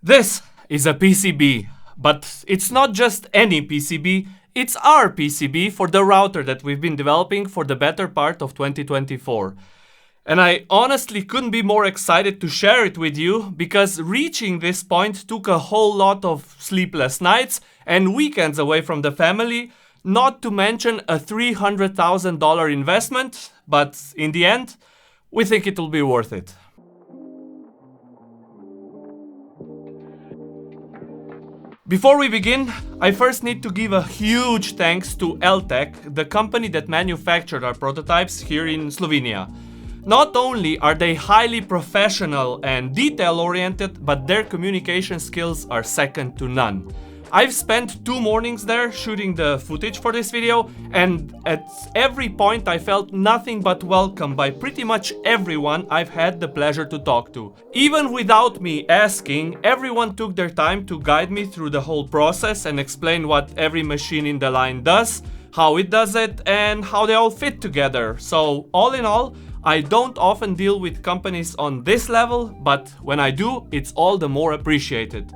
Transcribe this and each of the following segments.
This is a PCB, but it's not just any PCB, it's our PCB for the router that we've been developing for the better part of 2024. And I honestly couldn't be more excited to share it with you because reaching this point took a whole lot of sleepless nights and weekends away from the family, not to mention a $300,000 investment, but in the end, we think it will be worth it. Before we begin, I first need to give a huge thanks to LTEC, the company that manufactured our prototypes here in Slovenia. Not only are they highly professional and detail-oriented, but their communication skills are second to none. I've spent 2 mornings there shooting the footage for this video, and at every point I felt nothing but welcome by pretty much everyone I've had the pleasure to talk to. Even without me asking, everyone took their time to guide me through the whole process and explain what every machine in the line does, how it does it, and how they all fit together. So all in all, I don't often deal with companies on this level, but when I do, it's all the more appreciated.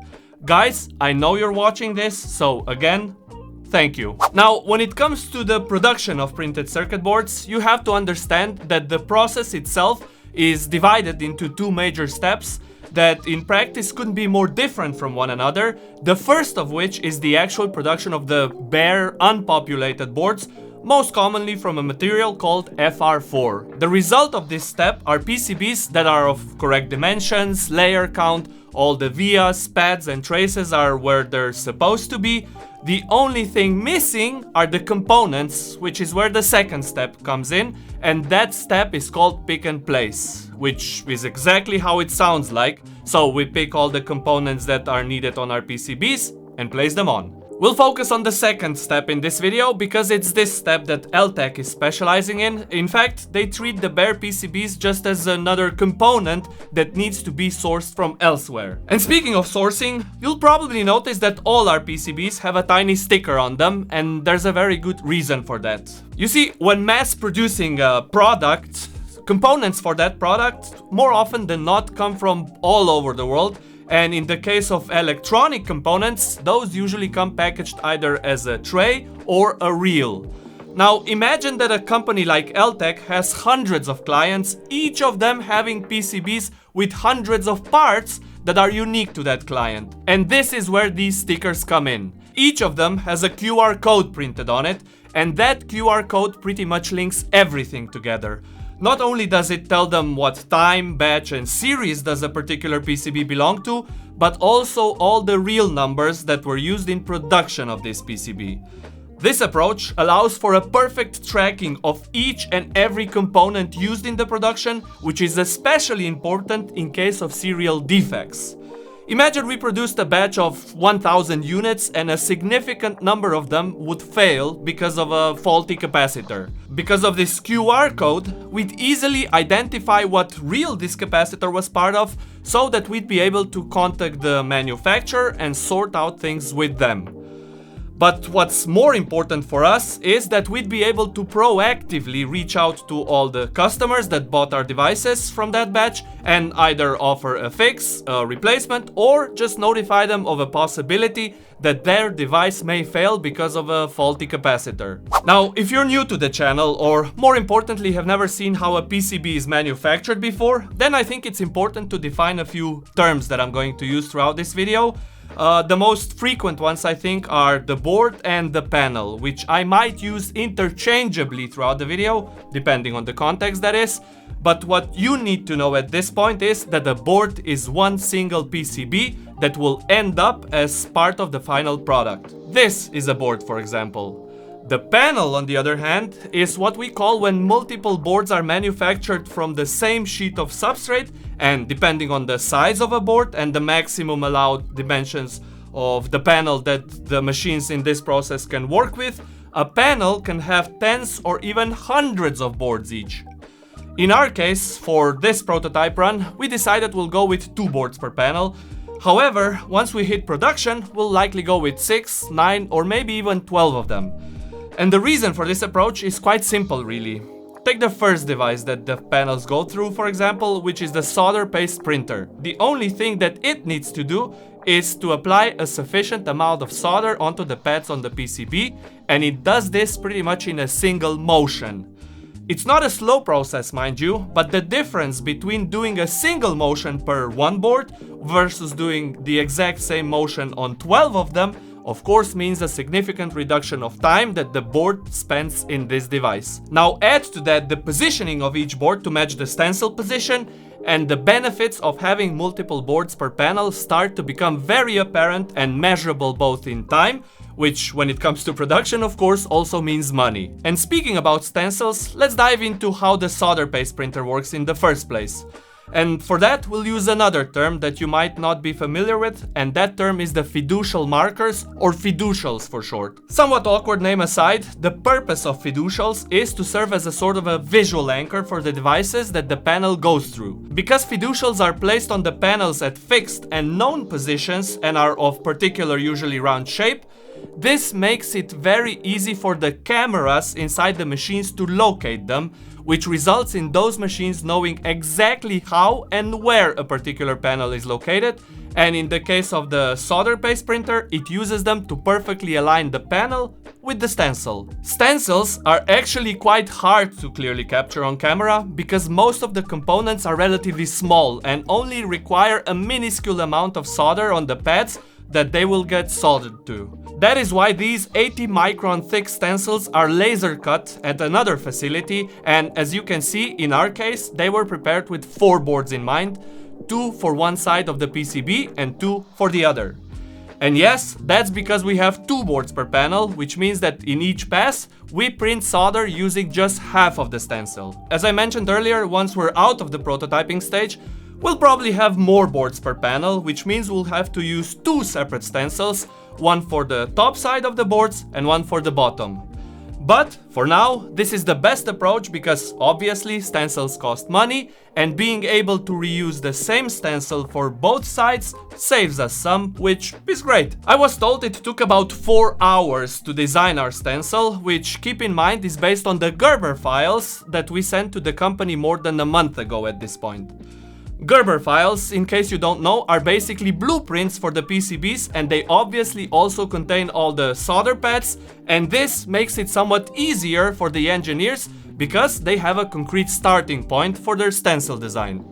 Guys, I know you're watching this, so again, thank you. Now, when it comes to the production of printed circuit boards, you have to understand that the process itself is divided into 2 major steps that in practice couldn't be more different from one another. The first of which is the actual production of the bare, unpopulated boards, most commonly from a material called FR4. The result of this step are PCBs that are of correct dimensions, layer count, all the vias, pads and traces are where they're supposed to be. The only thing missing are the components, which is where the second step comes in, and that step is called pick and place, which is exactly how it sounds like. So we pick all the components that are needed on our PCBs and place them on. We'll focus on the second step in this video because it's this step that LTEC is specializing in. In fact, they treat the bare PCBs just as another component that needs to be sourced from elsewhere. And speaking of sourcing, you'll probably notice that all our PCBs have a tiny sticker on them, and there's a very good reason for that. You see, when mass producing a product, components for that product more often than not come from all over the world. And in the case of electronic components, those usually come packaged either as a tray or a reel. Now imagine that a company like LTEC has hundreds of clients, each of them having PCBs with hundreds of parts that are unique to that client. And this is where these stickers come in. Each of them has a QR code printed on it, and that QR code pretty much links everything together. Not only does it tell them what time, batch and series does a particular PCB belong to, but also all the real numbers that were used in production of this PCB. This approach allows for a perfect tracking of each and every component used in the production, which is especially important in case of serial defects. Imagine we produced a batch of 1000 units and a significant number of them would fail because of a faulty capacitor. Because of this QR code, we'd easily identify what reel this capacitor was part of so that we'd be able to contact the manufacturer and sort out things with them. But what's more important for us is that we'd be able to proactively reach out to all the customers that bought our devices from that batch and either offer a fix, a replacement, or just notify them of a possibility that their device may fail because of a faulty capacitor. Now, if you're new to the channel, or more importantly have never seen how a PCB is manufactured before, then I think it's important to define a few terms that I'm going to use throughout this video. The most frequent ones, I think, are the board and the panel, which I might use interchangeably throughout the video, depending on the context that is. But what you need to know at this point is that the board is one single PCB that will end up as part of the final product. This is a board, for example. The panel, on the other hand, is what we call when multiple boards are manufactured from the same sheet of substrate, and depending on the size of a board and the maximum allowed dimensions of the panel that the machines in this process can work with, a panel can have tens or even hundreds of boards each. In our case, for this prototype run, we decided we'll go with 2 boards per panel. However, once we hit production, we'll likely go with 6, 9 or maybe even 12 of them. And the reason for this approach is quite simple, really. Take the first device that the panels go through, for example, which is the solder paste printer. The only thing that it needs to do is to apply a sufficient amount of solder onto the pads on the PCB, and it does this pretty much in a single motion. It's not a slow process, mind you, but the difference between doing a single motion per one board versus doing the exact same motion on 12 of them, of course, means a significant reduction of time that the board spends in this device. Now add to that the positioning of each board to match the stencil position, and the benefits of having multiple boards per panel start to become very apparent and measurable both in time, which when it comes to production, of course, also means money. And speaking about stencils, let's dive into how the solder paste printer works in the first place. And for that, we'll use another term that you might not be familiar with, and that term is the fiducial markers, or fiducials for short. Somewhat awkward name aside, the purpose of fiducials is to serve as a sort of a visual anchor for the devices that the panel goes through. Because fiducials are placed on the panels at fixed and known positions and are of particular, usually round shape, this makes it very easy for the cameras inside the machines to locate them, which results in those machines knowing exactly how and where a particular panel is located, and in the case of the solder paste printer, it uses them to perfectly align the panel with the stencil. Stencils are actually quite hard to clearly capture on camera because most of the components are relatively small and only require a minuscule amount of solder on the pads that they will get soldered to. That is why these 80 micron thick stencils are laser cut at another facility, and as you can see, in our case, they were prepared with 4 boards in mind, 2 for one side of the PCB and 2 for the other. And yes, that's because we have 2 boards per panel, which means that in each pass, we print solder using just half of the stencil. As I mentioned earlier, once we're out of the prototyping stage, we'll probably have more boards per panel, which means we'll have to use 2 separate stencils, one for the top side of the boards and one for the bottom. But for now, this is the best approach because obviously stencils cost money, and being able to reuse the same stencil for both sides saves us some, which is great. I was told it took about 4 hours to design our stencil, which, keep in mind, is based on the Gerber files that we sent to the company more than a month ago at this point. Gerber files, in case you don't know, are basically blueprints for the PCBs, and they obviously also contain all the solder pads, and this makes it somewhat easier for the engineers because they have a concrete starting point for their stencil design.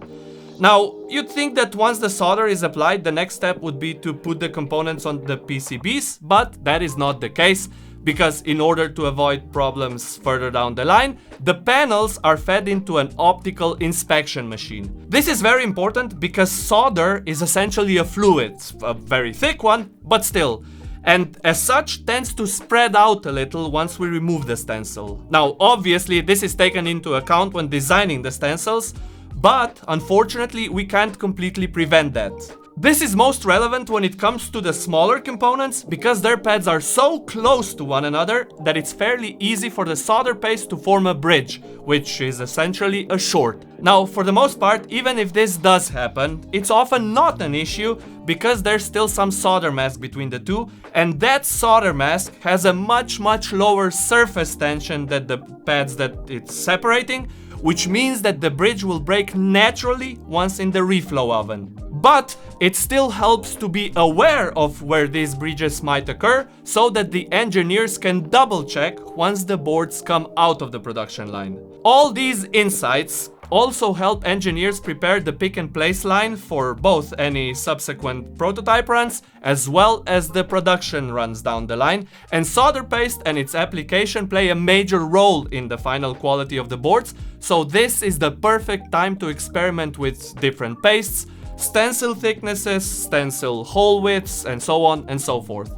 Now, you'd think that once the solder is applied, the next step would be to put the components on the PCBs, but that is not the case, because in order to avoid problems further down the line, the panels are fed into an optical inspection machine. This is very important because solder is essentially a fluid, a very thick one, but still, and as such tends to spread out a little once we remove the stencil. Now, obviously, this is taken into account when designing the stencils, but unfortunately, we can't completely prevent that. This is most relevant when it comes to the smaller components because their pads are so close to one another that it's fairly easy for the solder paste to form a bridge, which is essentially a short. Now, for the most part, even if this does happen, it's often not an issue because there's still some solder mask between the two, and that solder mask has a much lower surface tension than the pads that it's separating, which means that the bridge will break naturally once in the reflow oven. But it still helps to be aware of where these bridges might occur so that the engineers can double check once the boards come out of the production line. All these insights also help engineers prepare the pick and place line for both any subsequent prototype runs as well as the production runs down the line, and solder paste and its application play a major role in the final quality of the boards, so this is the perfect time to experiment with different pastes, stencil thicknesses, stencil hole widths, and so on and so forth.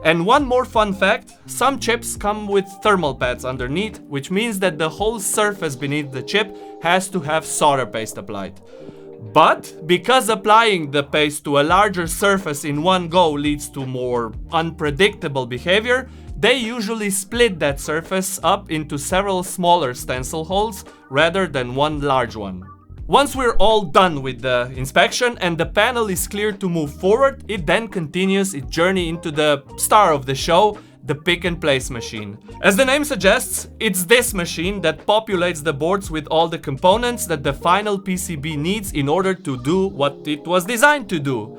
And one more fun fact, some chips come with thermal pads underneath, which means that the whole surface beneath the chip has to have solder paste applied. But because applying the paste to a larger surface in one go leads to more unpredictable behavior, they usually split that surface up into several smaller stencil holes rather than one large one. Once we're all done with the inspection and the panel is clear to move forward, it then continues its journey into the star of the show, the pick-and-place machine. As the name suggests, it's this machine that populates the boards with all the components that the final PCB needs in order to do what it was designed to do.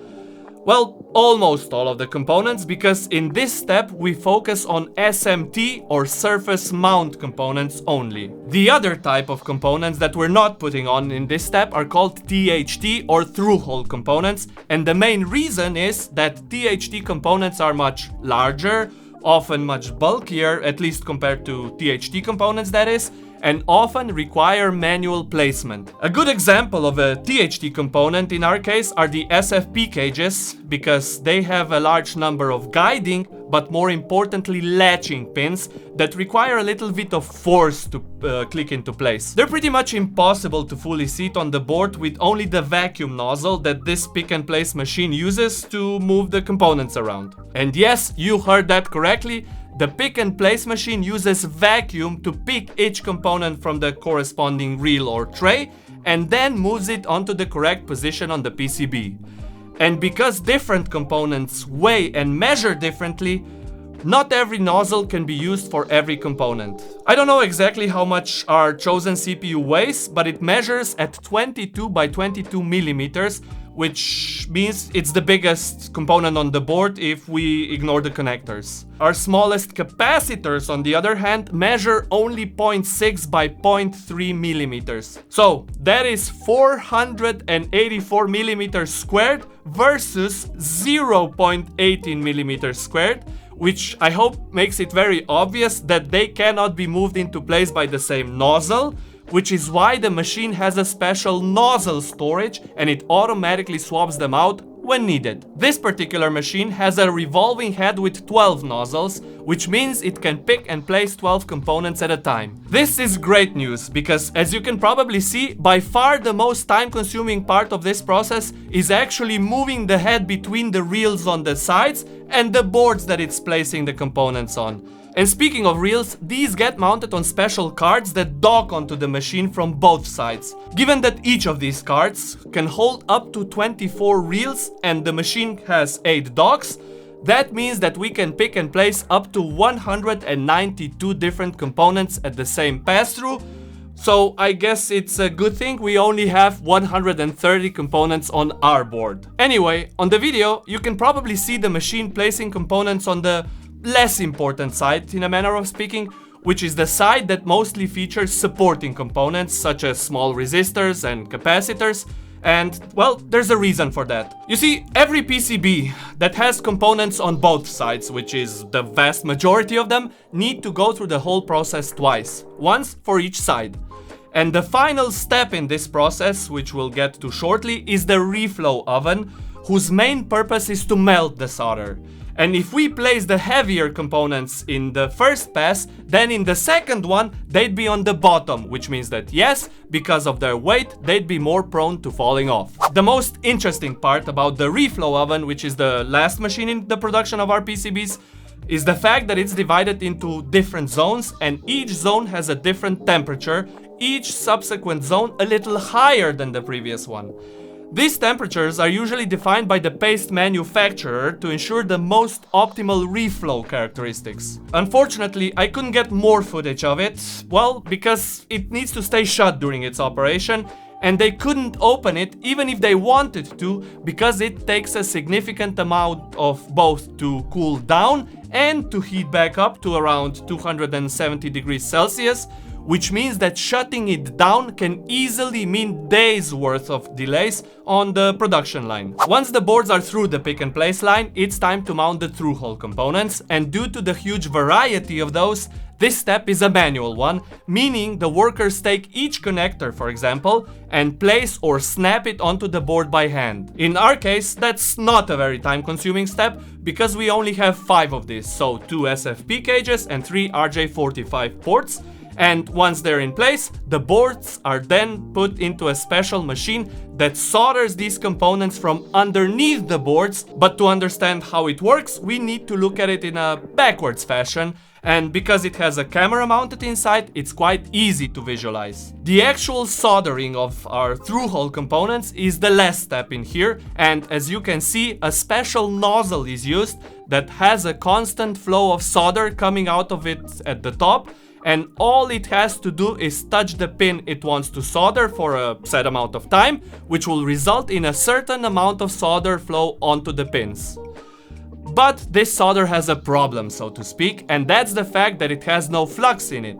Well, almost all of the components, because in this step we focus on SMT or surface mount components only. The other type of components that we're not putting on in this step are called THT or through-hole components, and the main reason is that THT components are much larger, often much bulkier, at least compared to THT components that is, and often require manual placement. A good example of a THT component in our case are the SFP cages, because they have a large number of guiding, but more importantly latching pins that require a little bit of force to click into place. They're pretty much impossible to fully seat on the board with only the vacuum nozzle that this pick and place machine uses to move the components around. And yes, you heard that correctly. The pick and place machine uses vacuum to pick each component from the corresponding reel or tray and then moves it onto the correct position on the PCB. And because different components weigh and measure differently, not every nozzle can be used for every component. I don't know exactly how much our chosen CPU weighs, but it measures at 22 by 22 millimeters, which means it's the biggest component on the board if we ignore the connectors. Our smallest capacitors, on the other hand, measure only 0.6 by 0.3 millimeters. So that is 484 millimeters squared versus 0.18 millimeters squared, which I hope makes it very obvious that they cannot be moved into place by the same nozzle, which is why the machine has a special nozzle storage and it automatically swaps them out when needed. This particular machine has a revolving head with 12 nozzles, which means it can pick and place 12 components at a time. This is great news because, as you can probably see, by far the most time-consuming part of this process is actually moving the head between the reels on the sides and the boards that it's placing the components on. And speaking of reels, these get mounted on special cards that dock onto the machine from both sides. Given that each of these cards can hold up to 24 reels and the machine has 8 docks, that means that we can pick and place up to 192 different components at the same pass-through. So I guess it's a good thing we only have 130 components on our board. Anyway, on the video, you can probably see the machine placing components on the less important side, in a manner of speaking, which is the side that mostly features supporting components such as small resistors and capacitors. And, well, there's a reason for that. You see, every PCB that has components on both sides, which is the vast majority of them, need to go through the whole process twice, once for each side. And the final step in this process, which we'll get to shortly, is the reflow oven, whose main purpose is to melt the solder. And if we place the heavier components in the first pass, then in the second one, they'd be on the bottom, which means that yes, because of their weight, they'd be more prone to falling off. The most interesting part about the reflow oven, which is the last machine in the production of our PCBs, is the fact that it's divided into different zones and each zone has a different temperature, each subsequent zone a little higher than the previous one. These temperatures are usually defined by the paste manufacturer to ensure the most optimal reflow characteristics. Unfortunately, I couldn't get more footage of it, well, because it needs to stay shut during its operation, and they couldn't open it even if they wanted to, because it takes a significant amount of both to cool down and to heat back up to around 270 degrees Celsius, which means that shutting it down can easily mean days worth of delays on the production line. Once the boards are through the pick and place line, it's time to mount the through-hole components, and due to the huge variety of those, this step is a manual one, meaning the workers take each connector, for example, and place or snap it onto the board by hand. In our case, that's not a very time-consuming step because we only have 5 of these, so 2 SFP cages and 3 RJ45 ports. And once they're in place, the boards are then put into a special machine that solders these components from underneath the boards. But to understand how it works, we need to look at it in a backwards fashion. and because it has a camera mounted inside, it's quite easy to visualize. The actual soldering of our through-hole components is the last step in here, and as you can see, a special nozzle is used that has a constant flow of solder coming out of it at the top, and all it has to do is touch the pin it wants to solder for a set amount of time, which will result in a certain amount of solder flow onto the pins. But this solder has a problem, so to speak, and that's the fact that it has no flux in it.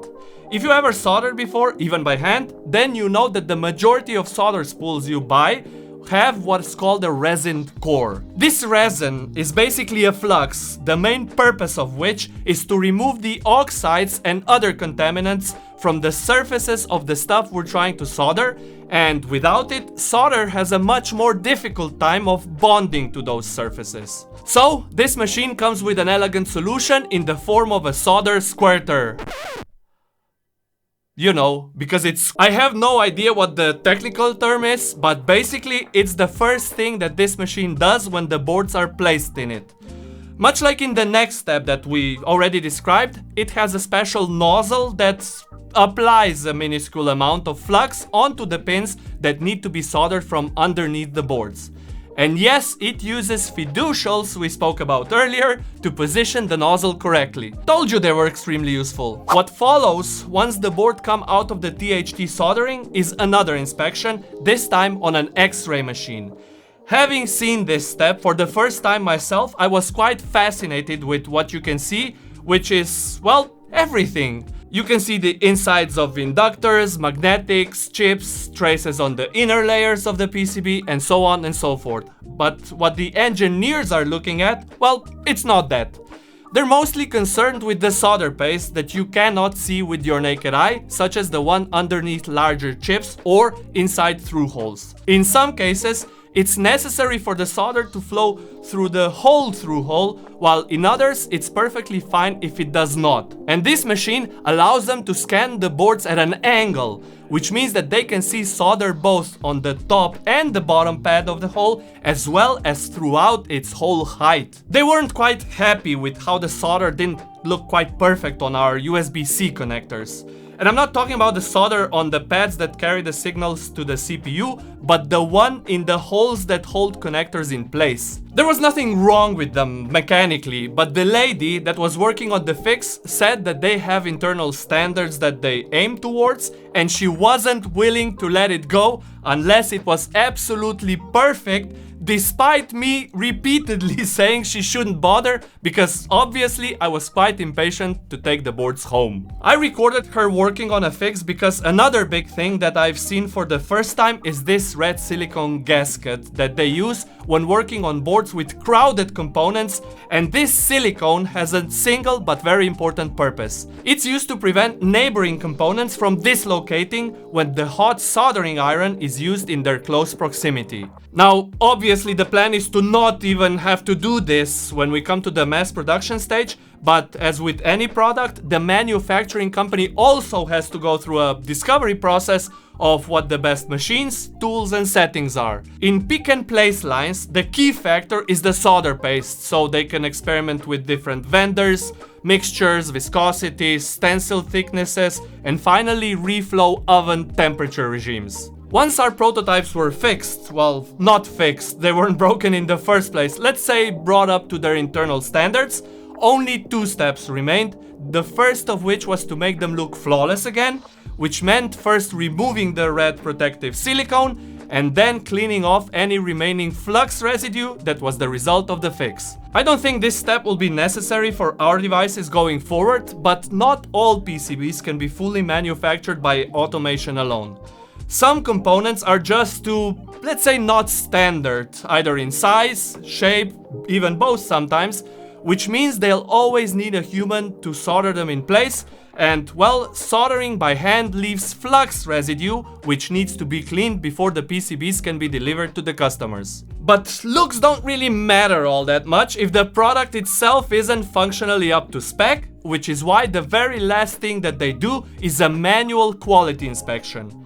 If you ever soldered before, even by hand, then you know that the majority of solder spools you buy have what's called a resin core. This resin is basically a flux, the main purpose of which is to remove the oxides and other contaminants from the surfaces of the stuff we're trying to solder, and without it, solder has a much more difficult time of bonding to those surfaces. So, this machine comes with an elegant solution in the form of a solder squirter. You know, because I have no idea what the technical term is, but basically it's the first thing that this machine does when the boards are placed in it. Much like in the next step that we already described, it has a special nozzle that applies a minuscule amount of flux onto the pins that need to be soldered from underneath the boards. And yes, it uses fiducials we spoke about earlier to position the nozzle correctly. Told you they were extremely useful. What follows once the board come out of the THT soldering is another inspection, this time on an X-ray machine. Having seen this step for the first time myself, I was quite fascinated with what you can see, which is, well, everything. You can see the insides of inductors, magnetics, chips, traces on the inner layers of the PCB, and so on and so forth. But what the engineers are looking at, well, it's not that. They're mostly concerned with the solder paste that you cannot see with your naked eye, such as the one underneath larger chips or inside through holes. In some cases, it's necessary for the solder to flow through the whole through hole, while in others it's perfectly fine if it does not. And this machine allows them to scan the boards at an angle, which means that they can see solder both on the top and the bottom pad of the hole, as well as throughout its whole height. They weren't quite happy with how the solder didn't look quite perfect on our USB-C connectors. And I'm not talking about the solder on the pads that carry the signals to the CPU, but the one in the holes that hold connectors in place. There was nothing wrong with them mechanically, but the lady that was working on the fix said that they have internal standards that they aim towards, and she wasn't willing to let it go unless it was absolutely perfect, despite me repeatedly saying she shouldn't bother, because obviously I was quite impatient to take the boards home. I recorded her working on a fix because another big thing that I've seen for the first time is this red silicone gasket that they use when working on boards with crowded components, and this silicone has a single but very important purpose. It's used to prevent neighboring components from dislocating when the hot soldering iron is used in their close proximity. Now, obviously the plan is to not even have to do this when we come to the mass production stage, but as with any product, the manufacturing company also has to go through a discovery process of what the best machines, tools and settings are. In pick and place lines, the key factor is the solder paste, so they can experiment with different vendors, mixtures, viscosities, stencil thicknesses, and finally reflow oven temperature regimes. Once our prototypes were fixed, well, not fixed, they weren't broken in the first place, let's say brought up to their internal standards, only two steps remained, the first of which was to make them look flawless again, which meant first removing the red protective silicone and then cleaning off any remaining flux residue that was the result of the fix. I don't think this step will be necessary for our devices going forward, but not all PCBs can be fully manufactured by automation alone. Some components are just too, let's say, not standard, either in size, shape, even both sometimes, which means they'll always need a human to solder them in place, and, well, soldering by hand leaves flux residue, which needs to be cleaned before the PCBs can be delivered to the customers. But looks don't really matter all that much if the product itself isn't functionally up to spec, which is why the very last thing that they do is a manual quality inspection.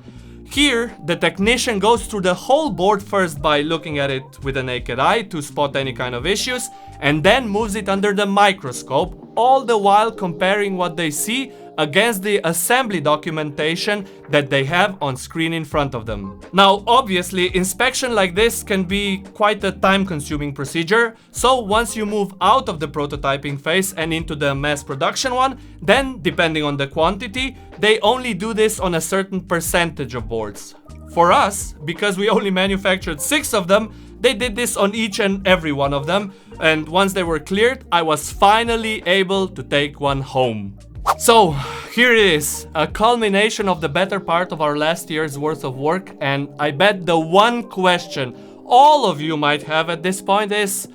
Here, the technician goes through the whole board first by looking at it with a naked eye to spot any kind of issues, and then moves it under the microscope, all the while comparing what they see against the assembly documentation that they have on screen in front of them. Now, obviously, inspection like this can be quite a time-consuming procedure, so once you move out of the prototyping phase and into the mass production one, then, depending on the quantity, they only do this on a certain percentage of boards. For us, because we only manufactured 6 of them, they did this on each and every one of them, and once they were cleared, I was finally able to take one home. So, here it is, a culmination of the better part of our last year's worth of work, and I bet the one question all of you might have at this point is,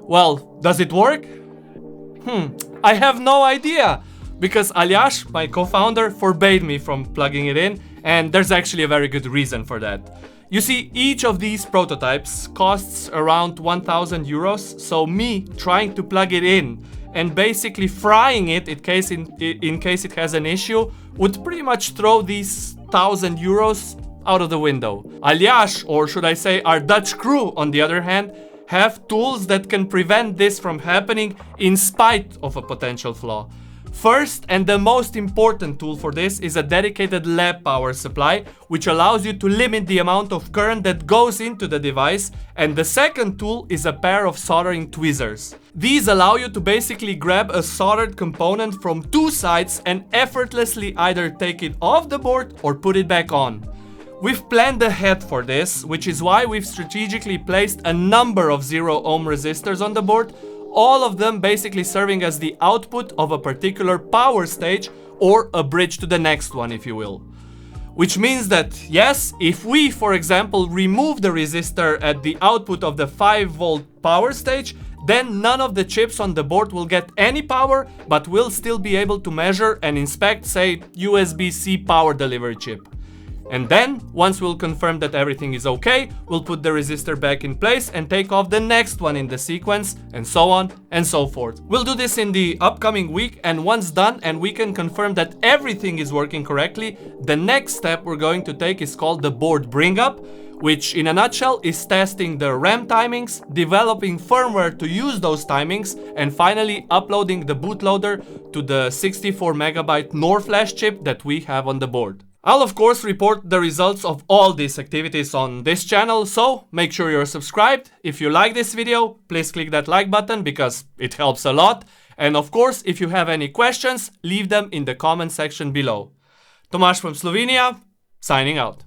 well, does it work? I have no idea, because Aljaž, my co-founder, forbade me from plugging it in, and there's actually a very good reason for that. You see, each of these prototypes costs around 1,000 euros, so me trying to plug it in and basically frying it in case it has an issue would pretty much throw these 1,000 euros out of the window. Aljaž, or should I say our Dutch crew, on the other hand, have tools that can prevent this from happening in spite of a potential flaw. First, and the most important tool for this, is a dedicated lab power supply, which allows you to limit the amount of current that goes into the device, and the second tool is a pair of soldering tweezers. These allow you to basically grab a soldered component from 2 sides and effortlessly either take it off the board or put it back on. We've planned ahead for this, which is why we've strategically placed a number of 0 ohm resistors on the board, all of them basically serving as the output of a particular power stage or a bridge to the next one, if you will. Which means that, yes, if we, for example, remove the resistor at the output of the 5-volt power stage, then none of the chips on the board will get any power, but will still be able to measure and inspect, say, USB-C power delivery chip. And then, once we'll confirm that everything is okay, we'll put the resistor back in place and take off the next one in the sequence, and so on and so forth. We'll do this in the upcoming week, and once done and we can confirm that everything is working correctly, the next step we're going to take is called the board bring up, which in a nutshell is testing the RAM timings, developing firmware to use those timings, and finally uploading the bootloader to the 64 megabyte NOR flash chip that we have on the board. I'll of course report the results of all these activities on this channel, so make sure you're subscribed. If you like this video, please click that like button because it helps a lot. And of course, if you have any questions, leave them in the comment section below. Tomasz from Slovenia, signing out.